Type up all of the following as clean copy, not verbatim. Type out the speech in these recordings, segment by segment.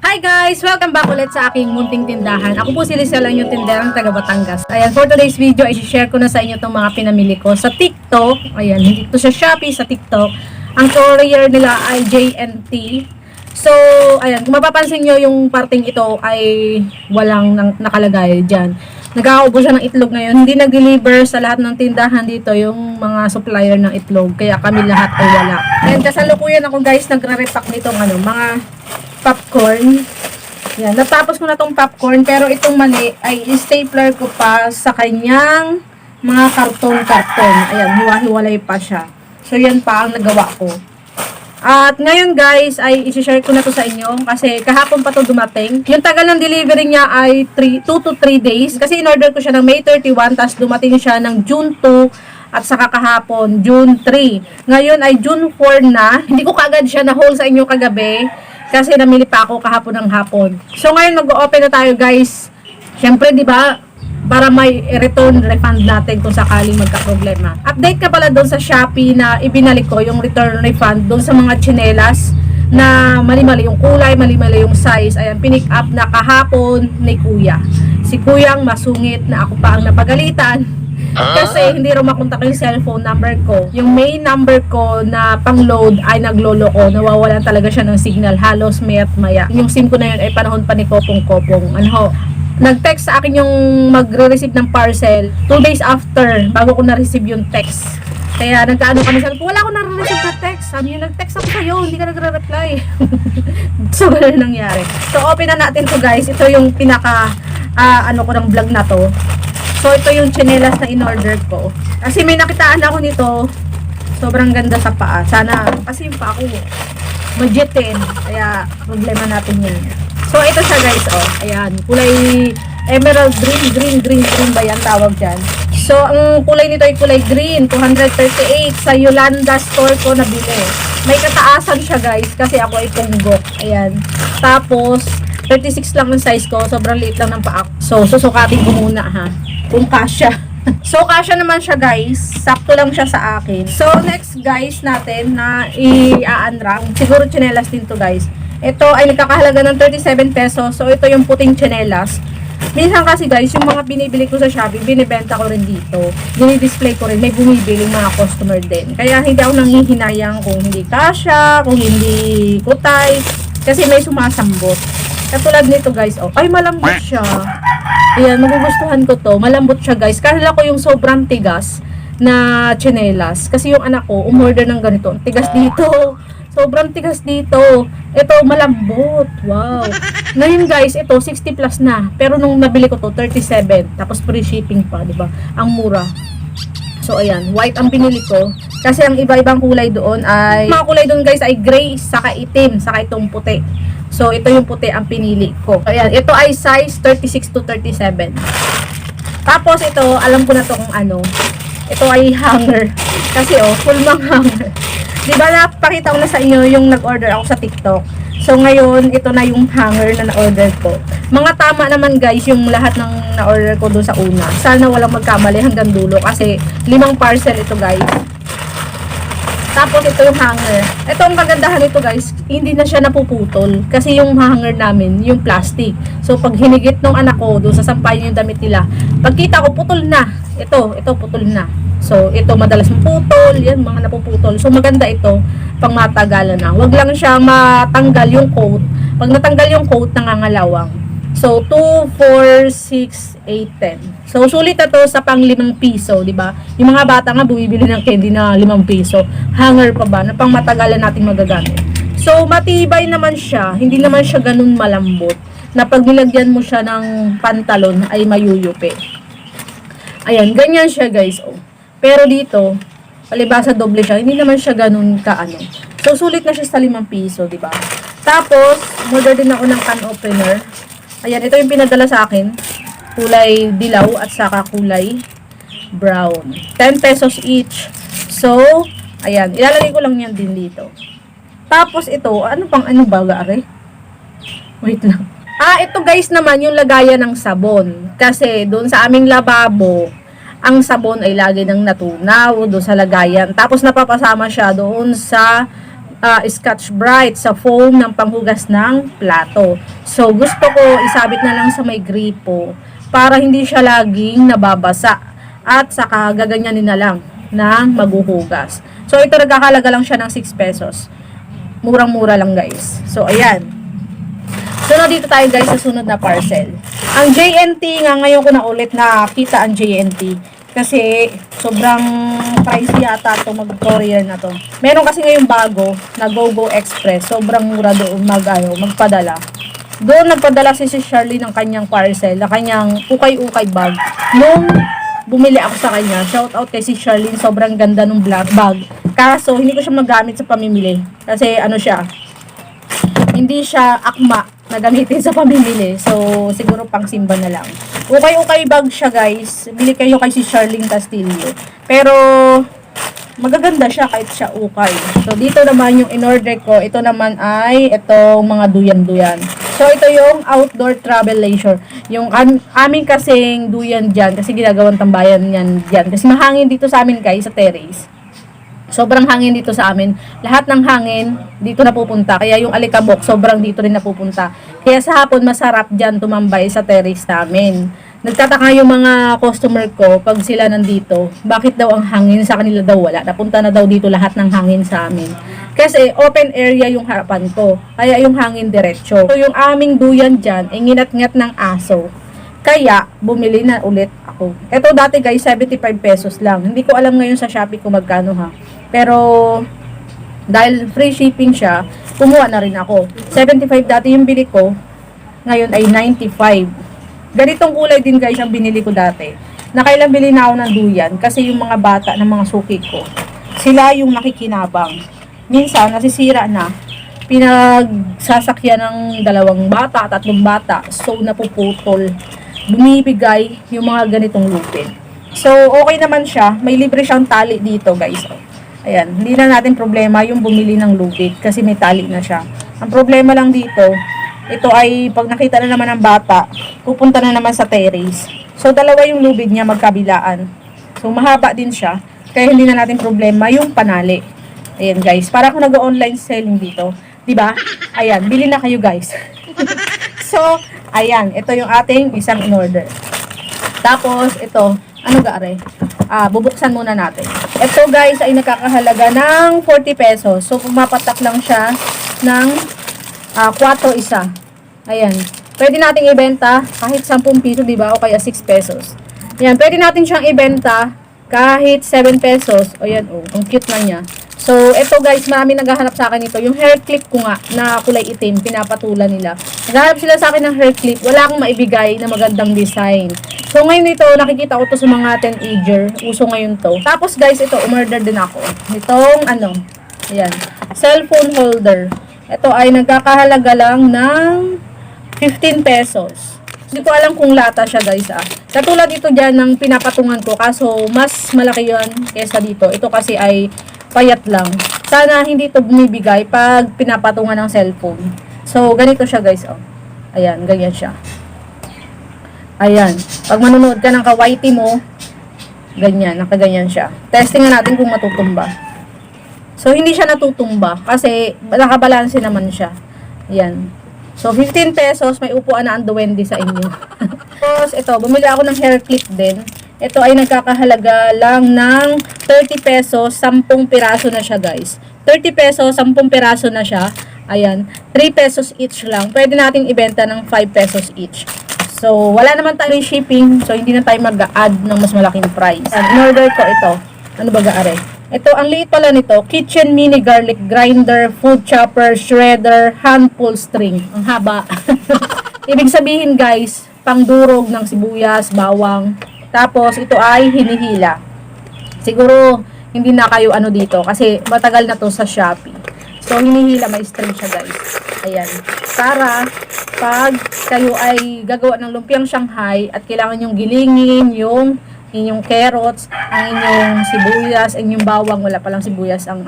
Hi guys! Welcome back ulit sa aking munting tindahan. Ako po si Lizelle, ang yung tinderang taga Batangas. Ayan, for today's video, i-share ko na sa inyo itong mga pinamili ko sa TikTok. Ayan, hindi ito sa Shopee, sa TikTok. Ang courier nila ay JNT. So, ayan, kung mapapansin nyo, yung parting ito ay walang nakalagay dyan. Nagkakaubo siya ng itlog ngayon. Hindi nag-deliver sa lahat ng tindahan dito yung mga supplier ng itlog. Kaya kami lahat ay wala. And kasalukuyan ako guys, nagre-repack nitong mga popcorn. Yan, natapos ko na tong popcorn, pero itong mali ay stapler ko pa sa kanyang mga karton-karton. Ayan, hiwa-hiwalay pa siya. So, yan pa ang nagawa ko. At ngayon guys, ay isi-share ko na to sa inyo kasi kahapon pa to dumating. Yung tagal ng delivery niya ay 2 to 3 days kasi in-order ko siya ng May 31, tapos dumating siya ng June 2 at saka kahapon, June 3. Ngayon ay June 4 na. Hindi ko kaagad siya na-haul sa inyo kagabi kasi namili pa ako kahapon ng hapon. So ngayon mag-o-open na tayo guys. Syempre, di ba, para may return refund natin kung sakaling magka-problema. Update ka pala doon sa Shopee na ibinalik ko yung return refund doon sa mga tsinelas na mali-mali yung kulay, mali-mali yung size. Ayan, pinick up na kahapon ni Kuya. Si Kuyang masungit na ako pa ang napagalitan. Kasi hindi raw makontak yung cellphone number ko. Yung main number ko na pang-load ay naglolo ko. Nawawalan talaga siya ng signal. Halos mayat maya. Yung SIM ko na yun ay panahon pa ni Kopong-Kopong. Nag-text sa akin yung magre-receive ng parcel 2 days after bago ko na-receive yung text. Kaya nagkaano kami, sabi ko, wala ko na-receive na text. Sabi niya, nag-text ako sa'yo, hindi ka nagre-reply. So, ganun nangyari. So, open na natin to guys. Ito yung pinaka, ko ng vlog na to. So, ito yung chinelas na in-order ko. Kasi may nakitaan ako nito. Sobrang ganda sa paa. Sana, kasi yung paa ko majitin. Kaya, problema natin yan. So, ito siya guys, oh. Ayan, kulay emerald green ba yan tawag dyan. So, ang kulay nito ay kulay green, 238 sa Yolanda store ko nabili. May kataasan siya guys, kasi ako ay punggok. Ayan. Tapos, 36 lang ang size ko, sobrang liit lang ng paa. So, susukatin ko muna ha, kung kasya. So, kasya naman siya guys. Sakto lang siya sa akin. So, next guys natin na i-unwrap. Siguro chinelas din to guys. Ito ay nagkakahalaga ng 37 pesos. So, ito yung puting chinelas. Minsan kasi guys, yung mga binibili ko sa Shopee, binibenta ko rin dito. Dinidisplay ko rin. May bumibiling mga customer din. Kaya hindi ako nanghihinayang kung hindi kasya, kung hindi kutay. Kasi may sumasambot. Katulad nito guys, oh. Ay, malambot siya. Ayan, magugustuhan ko to. Malambot siya guys. Kala ko yung sobrang tigas na chinelas. Kasi yung anak ko, umorder ng ganito. Tigas dito. Sobrang tigas dito. Ito, malambot. Wow. Ngayon guys, ito, 60 plus na. Pero nung nabili ko to, 37. Tapos free shipping pa, di ba? Ang mura. So, ayan. White ang binili ko. Kasi ang iba-ibang kulay doon ay, mga kulay doon guys ay gray, saka itim, saka itong puti. So, ito yung puti ang pinili ko. Ayan. Ito ay size 36 to 37. Tapos, ito, alam ko na to kung ano. Ito ay hanger. Kasi, oh, full mang hanger. Diba napakita ko na sa inyo yung nag-order ako sa TikTok. So ngayon, ito na yung hanger na na-order ko. Mga tama naman guys yung lahat ng na-order ko doon sa una. Sana walang magkamali hanggang dulo kasi 5 parcel ito guys. Tapos ito yung hanger. Ito ang kagandahan nito guys, hindi na siya napuputol. Kasi yung hanger namin, yung plastic. So pag hinigit ng anak ko doon sa sampayan yung damit nila, pagkita ko putol na. Ito putol na. So, ito madalas maputol, yan, mga napuputol. So, maganda ito, pang matagalan na. Huwag lang siya matanggal yung coat. Pag natanggal yung coat, nangangalawang. So, 2, 4, 6, 8, 10. So, sulit na to sa pang 5 piso, di ba? Yung mga bata nga, bumibili ng candy na 5 piso. Hanger pa ba, na pang matagalan natin magagamit. So, matibay naman siya. Hindi naman siya ganun malambot. Na pag nilagyan mo siya ng pantalon, ay mayuyupi. Ayan, ganyan siya guys, oh. Pero dito, palibasa doble siya, hindi naman siya ganun kaano. So, sulit na siya sa 5 piso, di ba? Tapos, order din ako ng can opener. Ayan, ito yung pinadala sa akin. Kulay dilaw at saka kulay brown. 10 pesos each. So, ayan, ilalagay ko lang yan din dito. Tapos, ito, ano ba, are? Wait lang. Ito guys naman, yung lagayan ng sabon. Kasi, doon sa aming lababo, ang sabon ay lagi nang natunaw doon sa lagayan. Tapos napapasama siya doon sa Scotch Brite sa foam ng panghugas ng plato. So, gusto ko isabit na lang sa may gripo para hindi siya laging nababasa at saka gaganyanin na lang na maghuhugas. So, ito nagkakalaga lang siya ng 6 pesos. Murang-mura lang guys. So, ayan. So, dito tayo guys sa sunod na parcel. Ang JNT nga ngayon ko na ulit nakita ang JNT. Kasi, sobrang pricey yata ito mag-courier na to. Meron kasi ngayon bago na GoGo Express. Sobrang mura doon magpadala. Doon nagpadala si Charlene ng kanyang parcel, na kanyang ukay-ukay bag. Nung bumili ako sa kanya, shout out kay si Charlene, sobrang ganda ng black bag. Kaso, hindi ko siya magamit sa pamimili. Kasi ano siya, hindi siya akma na gamitin sa pamimili. So, siguro pang simba na lang. Ukay-ukay bag siya guys. Bili kayo kay si Charlene Castillo. Pero, magaganda siya kahit siya ukay. So, dito naman yung in-order ko. Ito naman ay itong mga duyan-duyan. So, ito yung outdoor travel leisure. Yung aming kasing duyan dyan. Kasi ginagawang tambayan yan dyan. Kasi mahangin dito sa amin guys, sa terrace. Sobrang hangin dito sa amin. Lahat ng hangin dito napupunta. Kaya yung alikabok, sobrang dito rin napupunta. Kaya sa hapon, masarap dyan tumambay sa terrace namin. Nagtataka yung mga customer ko pag sila nandito, bakit daw ang hangin sa kanila daw wala. Napunta na daw dito lahat ng hangin sa amin. Kasi open area yung harapan ko. Kaya yung hangin diretso. So yung aming duyan dyan, ay nginat-ngat ng aso. Kaya, bumili na ulit ako. Ito dati guys, 75 pesos lang. Hindi ko alam ngayon sa Shopee kung magkano ha. Pero, dahil free shipping siya, kumuha na rin ako. 75 dati yung bili ko, ngayon ay 95. Ganitong kulay din guys ang binili ko dati. Nakailang bili na ako ng duyan kasi yung mga bata ng mga suki ko, sila yung nakikinabang. Minsan, nasisira na. Pinagsasakyan ng 2 bata, 3 bata, so napuputol. Bumibigay yung mga ganitong lupin. So, okay naman siya. May libre siyang tali dito guys. Ayan, hindi na natin problema yung bumili ng lubid kasi may tali na siya. Ang problema lang dito, ito ay pag nakita na naman ng bata, pupunta na naman sa terrace. So, dalawa yung lubid niya magkabilaan. So, mahaba din siya. Kaya hindi na natin problema yung panali. Ayan guys, para kung nag-online selling dito. Diba? Ayan, bili na kayo guys. So, ayan, ito yung ating isang in-order. Tapos, ito, ano gaare? Bubuksan muna natin. Ito guys ay nakakahalaga ng 40 pesos. So, pumapatak lang siya ng 4 isa. Ayan. Pwede nating ibenta kahit 10 piso, diba? O kaya 6 pesos. Ayan, pwede natin siyang ibenta kahit 7 pesos. O yan, oh, ang cute na niya. So, ito guys, marami naghahanap sa akin ito. Yung hair clip ko nga, na kulay itim, pinapatulan nila. Naghahanap sila sa akin ng hair clip. Wala akong maibigay na magandang design. So, ngayon ito, nakikita ko to sa mga teenager. Uso ngayon to. Tapos guys, ito, umorder din ako. Itong, ayan, cellphone holder. Ito ay nagkakahalaga lang ng 15 pesos. Hindi ko alam kung lata siya guys Katulad ito dyan ng pinapatungan ko. Kaso, mas malaki yun kesa dito. Ito kasi ay payat lang. Sana hindi ito bumibigay pag pinapatungan ng cellphone. So, ganito siya guys. Ayan, ganyan siya. Ayan. Pag manonood ka ng kawaiti mo, ganyan, nakaganyan siya. Testing nga natin kung matutumba. So, hindi siya natutumba kasi nakabalanse naman siya. Ayan. So, 15 pesos, may upuan na ang duwende sa inyo. Tapos, ito, bumili ako ng hair clip din. Ito ay nagkakahalaga lang ng 30 pesos, 10 piraso na siya guys. 30 pesos, 10 piraso na siya. Ayan, 3 pesos each lang. Pwede nating ibenta ng 5 pesos each. So, wala naman tayong shipping. So, hindi na tayo mag-add ng mas malaking price. In-order ko ito. Ano ba gaare? Ito, ang liit pala nito. Kitchen mini garlic grinder, food chopper, shredder, hand pull string. Ang haba. Ibig sabihin guys, pangdurog ng sibuyas, bawang. Tapos, ito ay hinihila. Siguro, hindi na kayo dito. Kasi, matagal na to sa Shopee. So, hinihila. May string siya, guys. Ayan. Para, pag kayo ay gagawa ng lumpiang Shanghai at kailangan yung gilingin, yung inyong carrots, ang inyong sibuyas, ang inyong bawang, wala palang sibuyas ang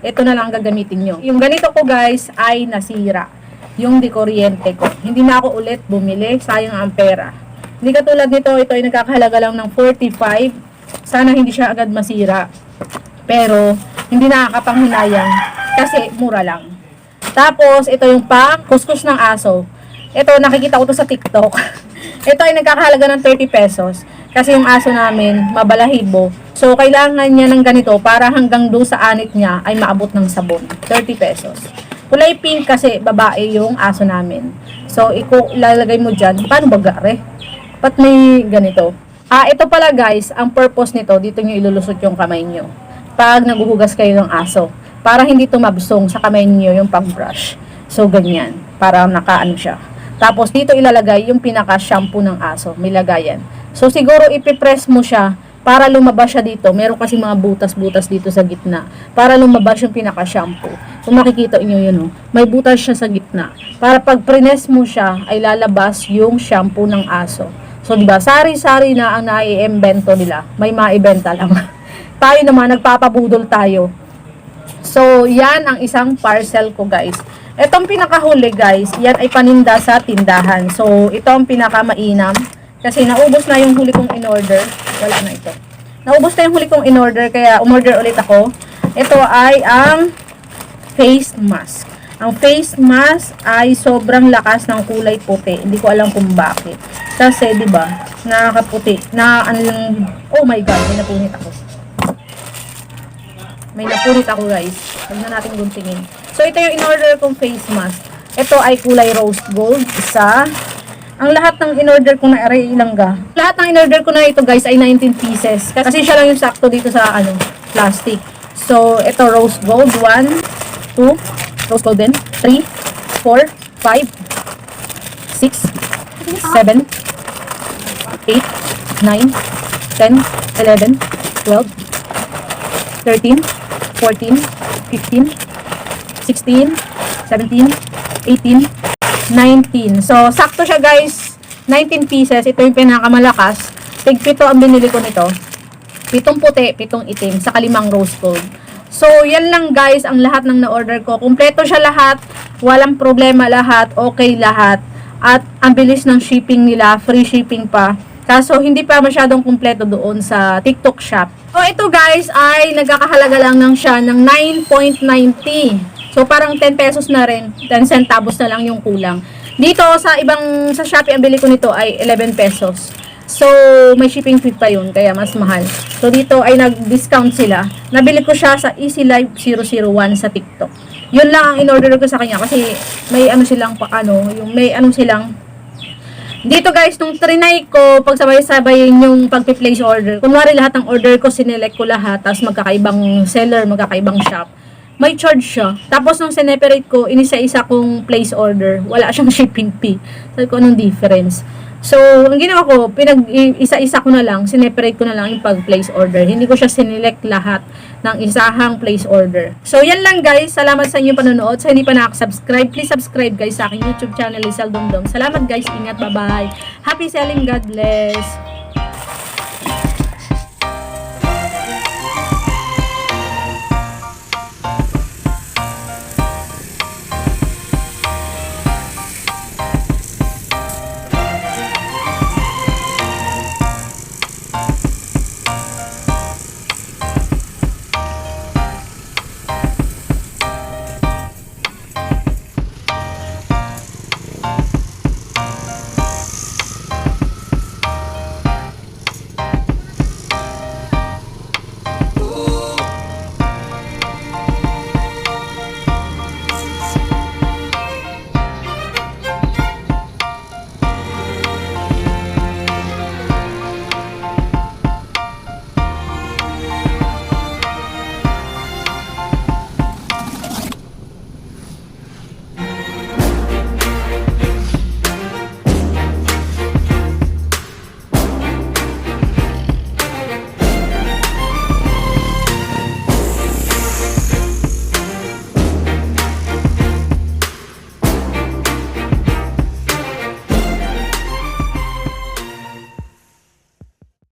ito na lang gagamitin nyo. Yung ganito ko, guys, ay nasira. Yung di kuryente ko. Hindi na ako ulit bumili. Sayang ang pera. Hindi katulad nito, ito ay nagkakahalaga lang ng 45. Sana hindi siya agad masira. Pero, hindi nakakapanghinayang kasi mura lang. Tapos, ito yung pang kuskus ng aso. Ito, nakikita ko to sa TikTok. Ito ay nagkakahalaga ng 30 pesos. Kasi yung aso namin, mabalahibo. So, kailangan niya ng ganito para hanggang doon sa anit niya ay maabot ng sabon. 30 pesos. Kulay pink kasi babae yung aso namin. So, ilalagay mo dyan. Paano ba gare? Ba't may ganito? Ito pala guys, ang purpose nito, dito nyo ilulusot yung kamay nyo. Pag naguhugas kayo ng aso. Para hindi tumabsong sa kamay nyo yung pang-brush. So, ganyan. Para nakaano siya. Tapos, dito ilalagay yung pinaka-shampoo ng aso. May lagayan. So, siguro ipipress mo siya para lumabas siya dito. Meron kasi mga butas-butas dito sa gitna. Para lumabas yung pinaka-shampoo. Kung makikita nyo yun, may butas siya sa gitna. Para pag press mo siya, ay lalabas yung shampoo ng aso. So, diba, sari-sari na ang nai-invento nila. May maibenta lang. Tayo naman, nagpapabudol tayo. So, yan ang isang parcel ko, guys. Itong pinakahuli, guys, yan ay paninda sa tindahan. So, ito ang pinakamainam. Kasi naubos na yung huli kong in-order. Wala na ito. Naubos na yung huli kong in-order, kaya umorder ulit ako. Ito ay ang face mask. Ang face mask ay sobrang lakas ng kulay puti. Hindi ko alam kung bakit. Kasi, di ba, nakakaputi. Oh my God, may napunit ako. May napunit ako, guys. Huwag na natin guntingin. So, ito yung in-order kong face mask. Ito ay kulay rose gold. Isa. Ang lahat ng in-order ko na ilangga. Lahat ng in-order ko na ito, guys, ay 19 pieces. Kasi siya lang yung sakto dito sa, plastic. So, ito rose gold. 1, 2, rose gold din. 3, 4, 5, 6, 7, 8, 9, 10, 11, 12, 13, 14, 15, 16, 17, 18, 19. So, sakto siya guys. 19 pieces. Ito yung pinakamalakas. Tig 7 ang binili ko nito. 7 puti, 7 itim, saka 5 rose gold. So, yan lang guys ang lahat ng na-order ko. Kumpleto siya lahat. Walang problema lahat. Okay lahat. At ang bilis ng shipping nila. Free shipping pa. Kaso, hindi pa masyadong kumpleto doon sa TikTok shop. So, ito guys ay nagkakahalaga lang ng siya ng 9.90. So, parang 10 pesos na rin. 10 centavos na lang yung kulang. Dito, sa Shopee, ang bili ko nito ay 11 pesos. So, may shipping fee pa yun, kaya mas mahal. So, dito ay nag-discount sila. Nabili ko siya sa Easy Life 001 sa TikTok. Yun lang ang in-order ko sa kanya kasi may silang dito guys, nung trinay ko, pagsabay-sabay yung pag-place order. Kunwari lahat ng order ko, sinelect ko lahat, tapos magkakaibang seller, magkakaibang shop. May charge siya. Tapos nung sineperate ko, inisa-isa kong place order. Wala siyang shipping fee. Sabi ko, anong difference? So, ang ginawa ko, isa-isa ko na lang, sineperate ko na lang yung pag-place order. Hindi ko siya sinelect lahat ng isahang place order. So, yan lang guys. Salamat sa inyong panonood. Sa hindi pa nakasubscribe, please subscribe guys sa aking YouTube channel, Lizelle Dumdum. Salamat guys. Ingat. Bye-bye. Happy selling. God bless.